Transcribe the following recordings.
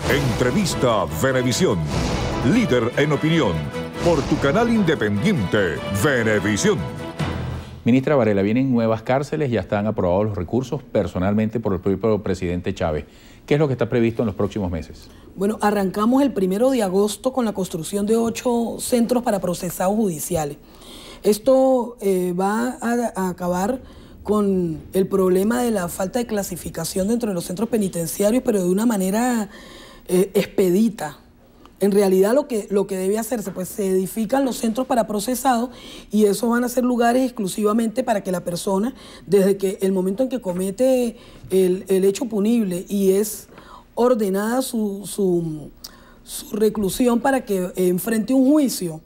Entrevista Venevisión. Líder en opinión. Por tu canal independiente, Venevisión. Ministra Varela, vienen nuevas cárceles, ya están aprobados los recursos personalmente por el propio presidente Chávez. ¿Qué es lo que está previsto en los próximos meses? Bueno, arrancamos el 1 de agosto con la construcción de 8 centros para procesados judiciales. Esto va a acabar con el problema de la falta de clasificación dentro de los centros penitenciarios, pero de una manera expedita. En realidad lo que debe hacerse, pues se edifican los centros para procesados y esos van a ser lugares exclusivamente para que la persona, desde que el momento en que comete el hecho punible y es ordenada su reclusión para que enfrente un juicio,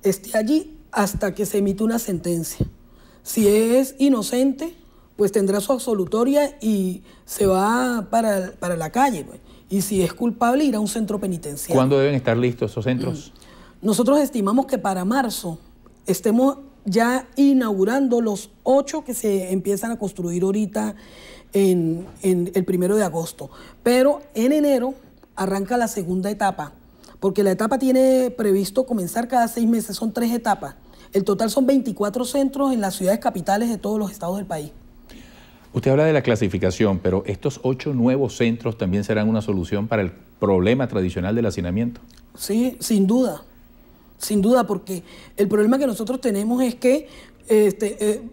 esté allí hasta que se emite una sentencia. Si es inocente, pues tendrá su absolutoria y se va para la calle, pues. Y si es culpable, irá a un centro penitenciario. ¿Cuándo deben estar listos esos centros? Nosotros estimamos que para marzo estemos ya inaugurando los 8 que se empiezan a construir ahorita en el 1 de agosto. Pero en enero arranca la segunda etapa, porque la etapa tiene previsto comenzar cada 6 meses, son 3 etapas. El total son 24 centros en las ciudades capitales de todos los estados del país. Usted habla de la clasificación, pero ¿estos 8 nuevos centros también serán una solución para el problema tradicional del hacinamiento? Sí, sin duda, porque el problema que nosotros tenemos es que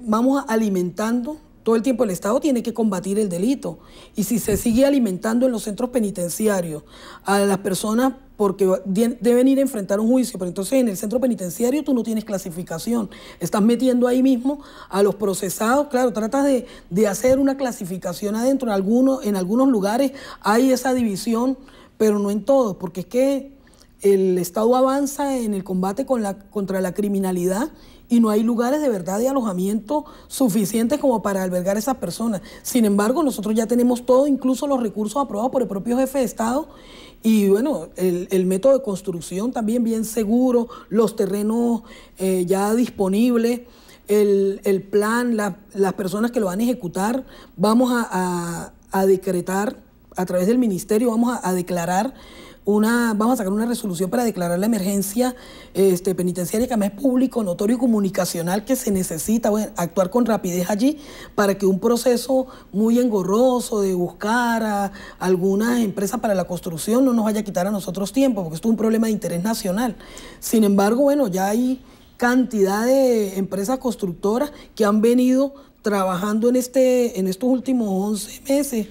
vamos alimentando, todo el tiempo el Estado tiene que combatir el delito, y si se sigue alimentando en los centros penitenciarios a las personas porque deben ir a enfrentar un juicio, pero entonces en el centro penitenciario tú no tienes clasificación, estás metiendo ahí mismo a los procesados, claro, tratas de hacer una clasificación adentro, en algunos lugares hay esa división, pero no en todos, porque es que el Estado avanza en el combate contra la criminalidad y no hay lugares de verdad de alojamiento suficientes como para albergar a esas personas. Sin embargo, nosotros ya tenemos todo, incluso los recursos aprobados por el propio jefe de Estado y bueno, el método de construcción también bien seguro, los terrenos ya disponibles, el plan, las personas que lo van a ejecutar. Vamos a decretar, a través del ministerio, vamos a declarar vamos a sacar una resolución para declarar la emergencia penitenciaria, que además es público, notorio y comunicacional, que se necesita actuar con rapidez allí para que un proceso muy engorroso de buscar a algunas empresas para la construcción no nos vaya a quitar a nosotros tiempo, porque esto es un problema de interés nacional. Sin embargo, bueno, ya hay cantidad de empresas constructoras que han venido trabajando en estos últimos 11 meses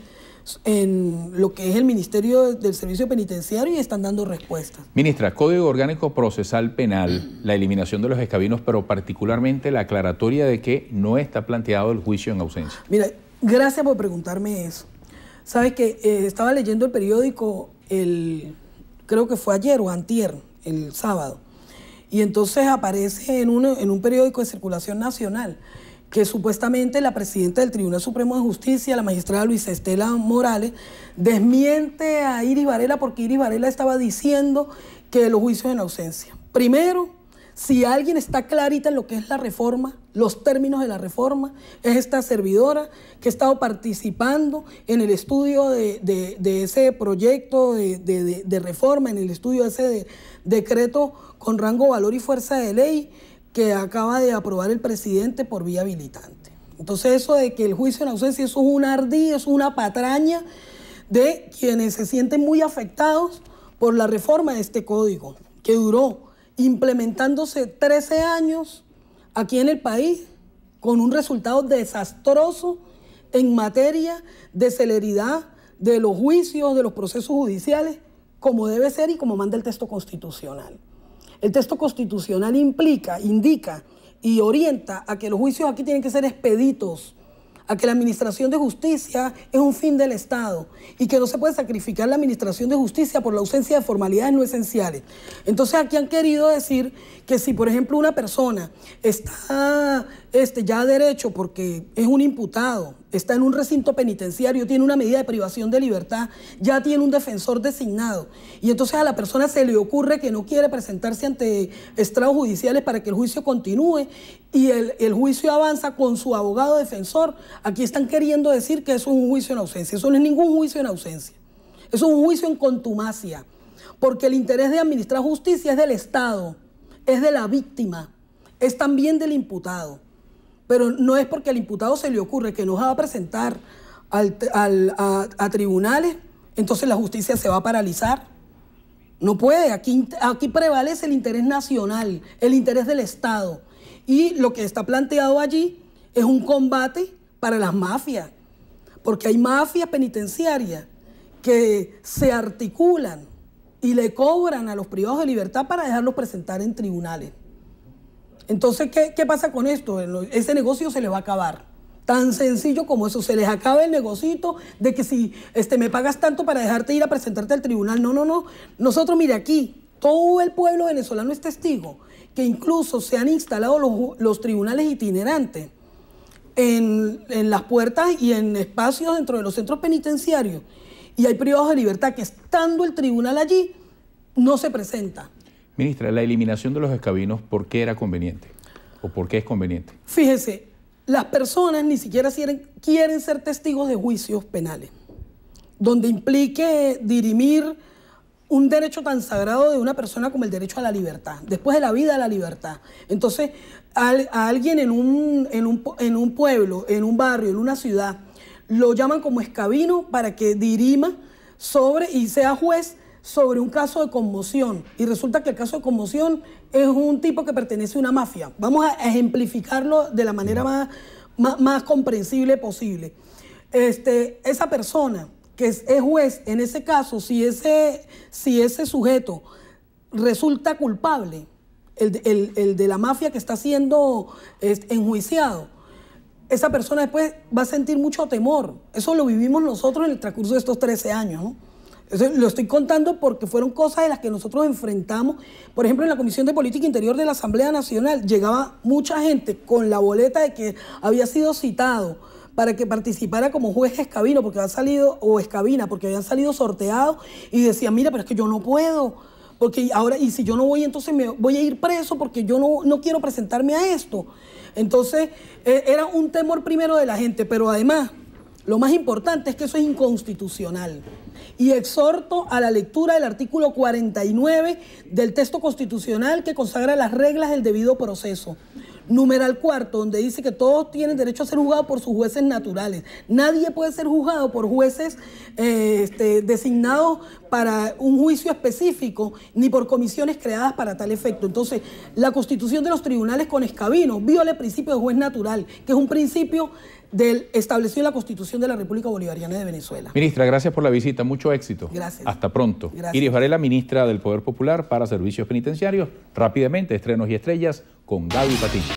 en lo que es el Ministerio del Servicio Penitenciario y están dando respuestas. Ministra, Código Orgánico Procesal Penal, la eliminación de los escabinos, pero particularmente la aclaratoria de que no está planteado el juicio en ausencia. Mira, gracias por preguntarme eso. Sabes que estaba leyendo el periódico, creo que fue ayer o antier, el sábado, y entonces aparece en un periódico de circulación nacional que supuestamente la presidenta del Tribunal Supremo de Justicia, la magistrada Luisa Estela Morales, desmiente a Iris Varela porque Iris Varela estaba diciendo que los juicios en ausencia. Primero, si alguien está clarita en lo que es la reforma, los términos de la reforma, es esta servidora que ha estado participando en el estudio de ese proyecto de reforma, en el estudio de ese decreto con rango, valor y fuerza de ley, que acaba de aprobar el presidente por vía habilitante. Entonces eso de que el juicio en ausencia, eso es un ardid, eso es una patraña de quienes se sienten muy afectados por la reforma de este código, que duró implementándose 13 años aquí en el país, con un resultado desastroso en materia de celeridad de los juicios, de los procesos judiciales, como debe ser y como manda el texto constitucional. El texto constitucional indica y orienta a que los juicios aquí tienen que ser expeditos, a que la administración de justicia es un fin del Estado y que no se puede sacrificar la administración de justicia por la ausencia de formalidades no esenciales. Entonces aquí han querido decir que si, por ejemplo, una persona está ya a derecho porque es un imputado, está en un recinto penitenciario, tiene una medida de privación de libertad, ya tiene un defensor designado y entonces a la persona se le ocurre que no quiere presentarse ante estrados judiciales para que el juicio continúe y el juicio avanza con su abogado defensor, aquí están queriendo decir que eso es un juicio en ausencia. Eso no es ningún juicio en ausencia. Es un juicio en contumacia, porque el interés de administrar justicia es del Estado, es de la víctima, es también del imputado. Pero no es porque al imputado se le ocurre que nos va a presentar a tribunales, entonces la justicia se va a paralizar. No puede, aquí prevalece el interés nacional, el interés del Estado. Y lo que está planteado allí es un combate para las mafias, porque hay mafias penitenciarias que se articulan y le cobran a los privados de libertad para dejarlos presentar en tribunales. Entonces, ¿qué pasa con esto? Ese negocio se les va a acabar. Tan sencillo como eso, se les acaba el negocito de que si me pagas tanto para dejarte ir a presentarte al tribunal. No. Nosotros, mire, aquí todo el pueblo venezolano es testigo que incluso se han instalado los tribunales itinerantes en las puertas y en espacios dentro de los centros penitenciarios. Y hay privados de libertad que estando el tribunal allí no se presenta. Ministra, la eliminación de los escabinos, ¿por qué era conveniente? ¿O por qué es conveniente? Fíjese, las personas ni siquiera quieren ser testigos de juicios penales, donde implique dirimir un derecho tan sagrado de una persona como el derecho a la libertad, después de la vida a la libertad. Entonces, a alguien en un pueblo, en un barrio, en una ciudad, lo llaman como escabino para que dirima sobre y sea juez sobre un caso de conmoción. Y resulta que el caso de conmoción es un tipo que pertenece a una mafia. Vamos a ejemplificarlo de la manera más comprensible posible. Esa persona que es juez, en ese caso, si ese sujeto resulta culpable, el de la mafia que está siendo enjuiciado, esa persona después va a sentir mucho temor. Eso lo vivimos nosotros en el transcurso de estos 13 años, ¿no? Eso lo estoy contando porque fueron cosas de las que nosotros enfrentamos. Por ejemplo, en la Comisión de Política Interior de la Asamblea Nacional llegaba mucha gente con la boleta de que había sido citado para que participara como juez escabino, porque había salido, o escabina, porque habían salido sorteados, y decían, mira, pero es que yo no puedo, porque ahora, y si yo no voy, entonces me voy a ir preso porque yo no quiero presentarme a esto. Entonces, era un temor primero de la gente, pero además, lo más importante es que eso es inconstitucional. Y exhorto a la lectura del artículo 49 del texto constitucional que consagra las reglas del debido proceso. Numeral 4, donde dice que todos tienen derecho a ser juzgados por sus jueces naturales. Nadie puede ser juzgado por jueces designados para un juicio específico, ni por comisiones creadas para tal efecto. Entonces, la constitución de los tribunales con escabino viola el principio de juez natural, que es un principio establecido en la Constitución de la República Bolivariana de Venezuela. Ministra, gracias por la visita. Mucho éxito. Gracias. Hasta pronto. Gracias. Iris Varela, ministra del Poder Popular para Servicios Penitenciarios. Rápidamente, estrenos y estrellas con Gaby Patiño.